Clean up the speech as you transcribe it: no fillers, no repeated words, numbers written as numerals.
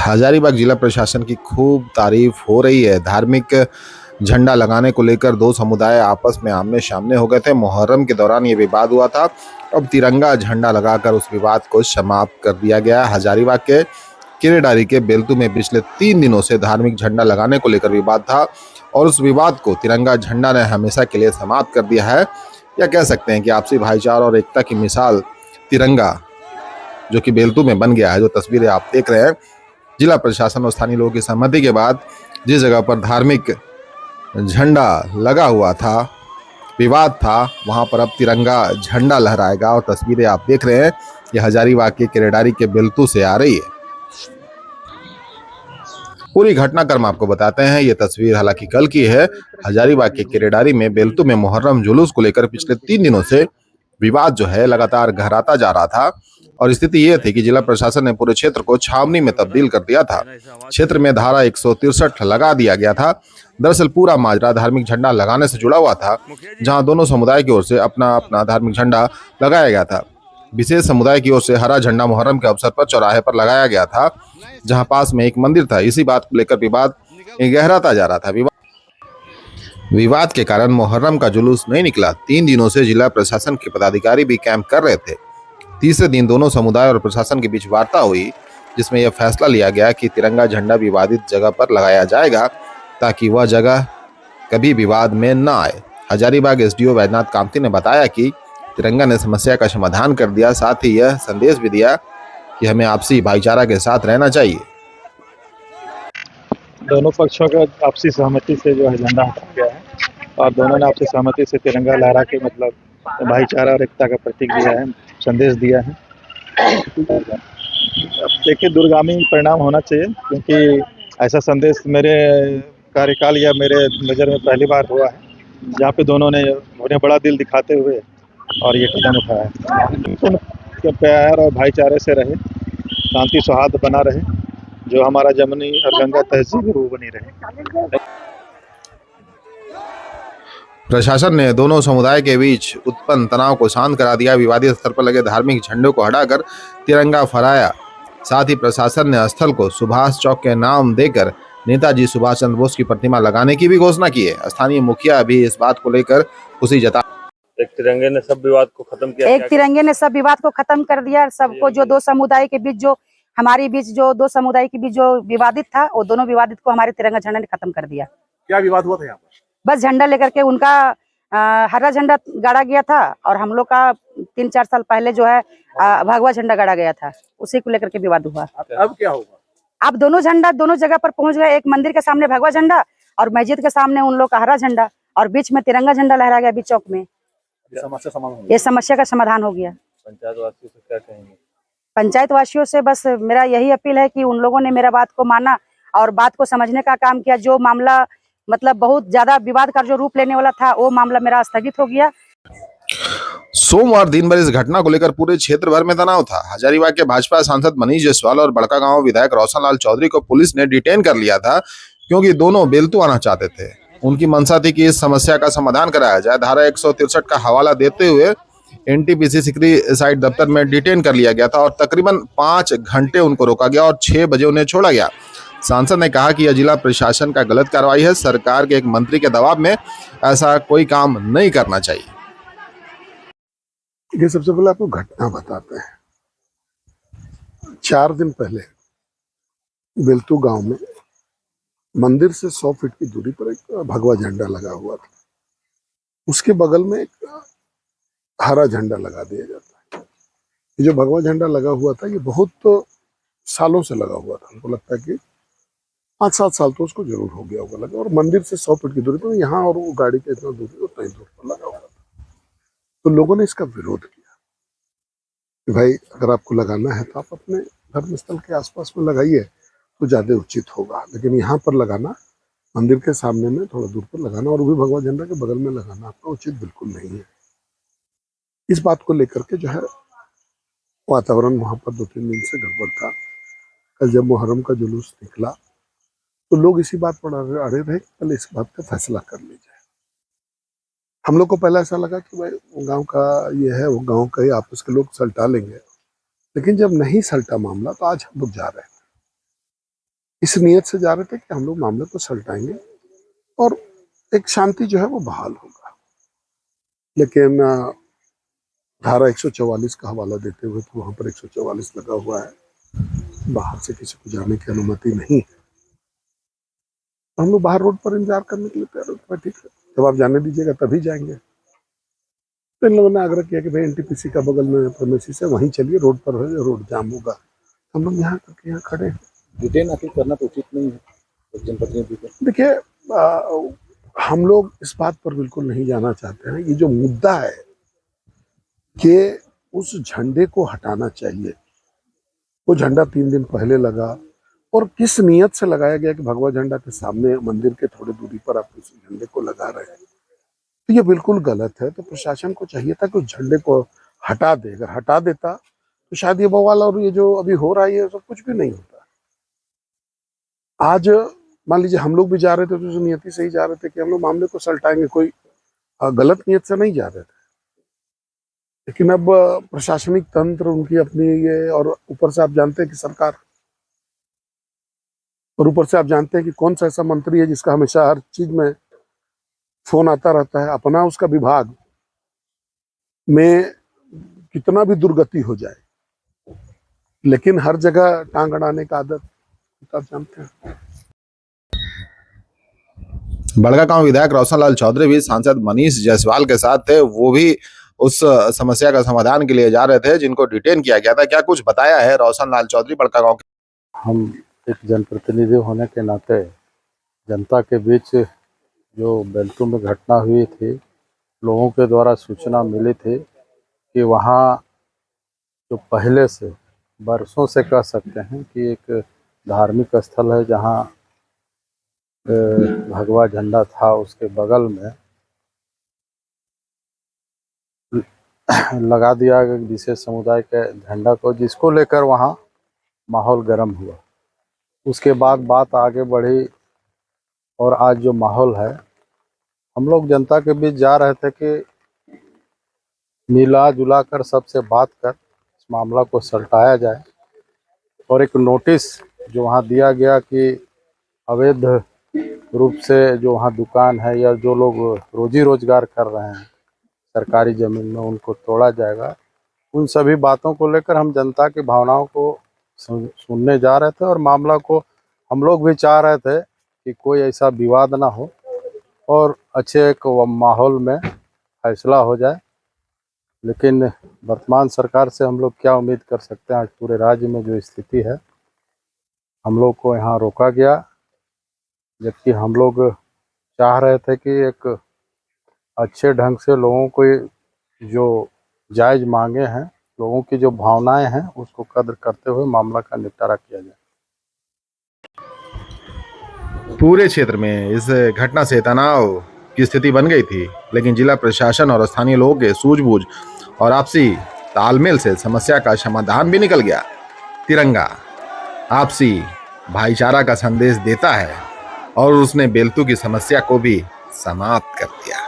हजारीबाग जिला प्रशासन की खूब तारीफ हो रही है। धार्मिक झंडा लगाने को लेकर दो समुदाय आपस में आमने सामने हो गए थे। मुहर्रम के दौरान ये विवाद हुआ था। अब तिरंगा झंडा लगाकर उस विवाद को समाप्त कर दिया गया। हजारीबाग के किरेडारी के बेलतू में पिछले 3 दिनों से धार्मिक झंडा लगाने को लेकर विवाद था और उस विवाद को तिरंगा झंडा ने हमेशा के लिए समाप्त कर दिया है। या कह सकते हैं कि आपसी भाईचारा और एकता की मिसाल तिरंगा जो कि बेलतू में बन गया है। जो तस्वीरें आप देख रहे हैं, जिला प्रशासन और स्थानीय लोगों की सहमति के बाद जिस जगह पर धार्मिक झंडा लगा हुआ था, विवाद था, वहां पर अब तिरंगा झंडा लहराएगा। और तस्वीरें आप देख रहे हैं, ये हजारीबाग के किरेडारी के बेलतू से आ रही है। पूरी घटनाक्रम आपको बताते हैं। ये तस्वीर हालांकि कल की है। हजारीबाग के किरेडारी में बेलतू में मुहर्रम जुलूस को लेकर पिछले 3 दिनों से विवाद जो है लगातार गहराता जा रहा था और स्थिति ये थी कि जिला प्रशासन ने पूरे क्षेत्र को छावनी में तब्दील कर दिया था। क्षेत्र में धारा 163 लगा दिया गया था। दरअसल पूरा माजरा धार्मिक झंडा लगाने से जुड़ा हुआ था, जहां दोनों समुदाय की ओर से अपना अपना धार्मिक झंडा लगाया गया था। विशेष समुदाय की ओर से हरा झंडा मुहर्रम के अवसर पर चौराहे पर लगाया गया था, जहां पास में एक मंदिर था। इसी बात को लेकर विवाद गहराता जा रहा था। विवाद के कारण मुहर्रम का जुलूस नहीं निकला। 3 दिनों से जिला प्रशासन के पदाधिकारी भी कैंप कर रहे थे। तीसरे दिन दोनों समुदाय और प्रशासन के बीच वार्ता हुई, जिसमें यह फैसला लिया गया कि तिरंगा झंडा विवादित जगह पर लगाया जाएगा ताकि वह जगह कभी विवाद में न आए। हजारीबाग एसडीओ वैद्यनाथ कामती ने बताया कि तिरंगा ने समस्या का समाधान कर दिया, साथ ही यह संदेश भी दिया कि हमें आपसी भाईचारा के साथ रहना चाहिए। दोनों पक्षों का आपसी सहमति से जो है झंडा हटा गया है और दोनों ने आपसी सहमति से तिरंगा लहरा के मतलब भाईचारा और एकता का प्रतीक दिया है, संदेश दिया है। अब देखिए दूरगामी परिणाम होना चाहिए, क्योंकि ऐसा संदेश मेरे कार्यकाल या मेरे नज़र में पहली बार हुआ है जहाँ पे दोनों ने उन्हें बड़ा दिल दिखाते हुए और ये कदम उठाया है। प्यार और भाईचारे से रहे, शांति सौहार्द बना रहे, जो हमारा जमुनी और गंगा तहजीब है वो बनी रहे। प्रशासन ने दोनों समुदाय के बीच उत्पन्न तनाव को शांत करा दिया। विवादित स्थल पर लगे धार्मिक झंडों को हटाकर तिरंगा फहराया। साथ ही प्रशासन ने स्थल को सुभाष चौक के नाम देकर नेताजी सुभाष चंद्र बोस की प्रतिमा लगाने की भी घोषणा की है। स्थानीय मुखिया भी इस बात को लेकर खुशी जता। एक तिरंगे ने सब विवाद को खत्म किया। एक तिरंगे ने सब विवाद को खत्म कर दिया। सबको जो दो समुदाय के बीच जो हमारे बीच जो दो समुदाय के बीच जो विवादित था, वो दोनों विवादित को हमारे तिरंगा झंडा ने खत्म कर दिया। क्या विवाद हुआ था यहाँ पर? बस झंडा लेकर के उनका हरा झंडा गाड़ा गया था और हम लोग का 3-4 साल पहले जो है भगवा झंडा गाड़ा गया था, उसी को लेकर के विवाद हुआ। अब क्या होगा? अब दोनों झंडा दोनों जगह पर पहुंच गए। एक मंदिर के सामने भगवा झंडा और मस्जिद के सामने उन लोग का हरा झंडा और बीच में तिरंगा झंडा लहरा गया बीच चौक में। ये समस्या का समाधान हो गया। पंचायत वासियों से क्या कहेंगे? पंचायत वासियों से बस मेरा यही अपील है कि उन लोगों ने मेरा बात को माना और बात को समझने का काम किया। जो मामला मतलब बहुत ज्यादा विवाद का जो रूप लेने वाला था, वो मामला मेरा स्थगित हो गया। सोमवार दिन भर इस घटना को लेकर पूरे क्षेत्र भर में तनाव था। हजारीबाग के भाजपा सांसद मनीष जायसवाल और बड़कागांव विधायक रोशनलाल चौधरी को पुलिस ने डिटेन कर लिया था, क्योंकि दोनों बेलतू आना चाहते थे। उनकी मंशा थी कि इस समस्या का समाधान कराया जाए। धारा 163 का हवाला देते हुए एनटीपीसी सिकरी साइट दफ्तर में डिटेन कर लिया गया था और तकरीबन 5 घंटे उनको रोका गया और 6 बजे उन्हें छोड़ा गया। सांसद ने कहा कि यह जिला प्रशासन का गलत कार्रवाई है। सरकार के एक मंत्री के दबाव में ऐसा कोई काम नहीं करना चाहिए। ये सबसे पहले आपको घटना बताते हैं। 4 दिन पहले बेलतू गांव में मंदिर से 100 फीट की दूरी पर एक भगवा झंडा लगा हुआ था। उसके बगल में एक हरा झंडा लगा दिया जाता है। ये जो भगवा झंडा लगा हुआ था, ये बहुत सालों से लगा हुआ था। हमको लगता है कि 5-7 साल तो उसको जरूर हो गया होगा लगा। और मंदिर से 100 फीट की दूरी पर यहाँ और वो गाड़ी के इतना दूरी उतना ही दूर पर लगा हुआ था। तो लोगों ने इसका विरोध किया कि भाई अगर आपको लगाना है तो आप अपने धर्म स्थल के आसपास में लगाइए तो ज्यादा उचित होगा, लेकिन यहाँ पर लगाना, मंदिर के सामने में थोड़ा दूर पर लगाना और वो भी भगवा झंडा के बगल में लगाना आपका उचित बिल्कुल नहीं है। इस बात को लेकर के जो है वातावरण वहां पर 2-3 दिन से गड़बड़ था। कल जब मुहर्रम का जुलूस निकला तो लोग इसी बात पर अड़े रहे, कल इस बात का फैसला कर लीजिए। हम लोग को पहले ऐसा लगा कि भाई वो गांव का ये है, वो गांव का ही आपस के लोग सलटा लेंगे, लेकिन जब नहीं सलटा मामला तो आज हम लोग जा रहे हैं। इस नियत से जा रहे थे कि हम लोग मामले को सलटाएंगे और एक शांति जो है वो बहाल होगा। लेकिन धारा 144 का हवाला देते हुए कि वहां पर 144 लगा हुआ है, बाहर से किसी को जाने की अनुमति नहीं है, हम लोग बाहर रोड पर इंतजार करने के लिए तैयार होते हैं। ठीक है, जब आप जाने दीजिएगा तभी जाएंगे। तो इन लोगों ने आग्रह किया कि भाई एनटीपीसी का बगल में प्रेमिसेस है, वहीं चलिए, रोड पर है, रोड जाम होगा। हम लोग यहाँ करके यहाँ खड़े हैं। डिटेन आके करना तो उचित नहीं है एक जनप्रतिनिधि को। देखिए, हम लोग इस बात पर बिल्कुल नहीं जाना चाहते हैं। ये जो मुद्दा है कि उस झंडे को हटाना चाहिए, वो झंडा 3 दिन पहले लगा और किस नियत से लगाया गया कि भगवा झंडा के सामने मंदिर के थोड़ी दूरी पर आप उस झंडे को लगा रहे हैं, तो ये बिल्कुल गलत है। तो प्रशासन को चाहिए था कि उस झंडे को हटा दे। अगर हटा देता तो शायद ये बवाल और ये जो अभी हो रहा है ये सब कुछ भी नहीं होता। आज मान लीजिए हम लोग भी जा रहे थे तो उस नियति से ही जा रहे थे कि हम लोग मामले को सलटाएंगे, कोई गलत नियत से नहीं जा रहे थे। लेकिन अब प्रशासनिक तंत्र उनकी अपनी ये, और ऊपर से आप जानते हैं कि सरकार, और ऊपर से आप जानते हैं कि कौन सा ऐसा मंत्री है जिसका हमेशा हर चीज में फोन आता रहता है। अपना उसका विभाग में कितना भी दुर्गति हो जाए, लेकिन हर जगह टांग अड़ाने का आदत आप जानते हैं। बड़कागांव विधायक रोशन लाल चौधरी भी सांसद मनीष जायसवाल के साथ थे। वो भी उस समस्या का समाधान के लिए जा रहे थे जिनको डिटेन किया गया था। क्या कुछ बताया है रोशन लाल चौधरी बड़कागांव के? हम एक जनप्रतिनिधि होने के नाते जनता के बीच जो बेल्टू में घटना हुई थी, लोगों के द्वारा सूचना मिली थी कि वहाँ जो पहले से बरसों से कह सकते हैं कि एक धार्मिक स्थल है जहाँ भगवा झंडा था, उसके बगल में लगा दिया गया विशेष समुदाय के झंडा को, जिसको लेकर वहाँ माहौल गर्म हुआ। उसके बाद बात आगे बढ़ी और आज जो माहौल है, हम लोग जनता के बीच जा रहे थे कि मिला जुला कर सबसे बात कर इस मामला को सलटाया जाए। और एक नोटिस जो वहाँ दिया गया कि अवैध रूप से जो वहाँ दुकान है या जो लोग रोजी रोजगार कर रहे हैं सरकारी ज़मीन में, उनको तोड़ा जाएगा। उन सभी बातों को लेकर हम जनता की भावनाओं को सुनने जा रहे थे और मामला को हम लोग भी चाह रहे थे कि कोई ऐसा विवाद ना हो और अच्छे एक माहौल में फैसला हो जाए। लेकिन वर्तमान सरकार से हम लोग क्या उम्मीद कर सकते हैं? आज पूरे राज्य में जो स्थिति है, हम लोग को यहाँ रोका गया, जबकि हम लोग चाह रहे थे कि एक अच्छे ढंग से लोगों को जो जायज़ मांगे हैं, लोगों की जो भावनाएं हैं, उसको कद्र करते हुए मामला का निपटारा किया जाए। पूरे क्षेत्र में इस घटना से तनाव की स्थिति बन गई थी, लेकिन जिला प्रशासन और स्थानीय लोगों के सूझबूझ और आपसी तालमेल से समस्या का समाधान भी निकल गया। तिरंगा आपसी भाईचारा का संदेश देता है और उसने बेल्तू की समस्या को भी समाप्त कर दिया।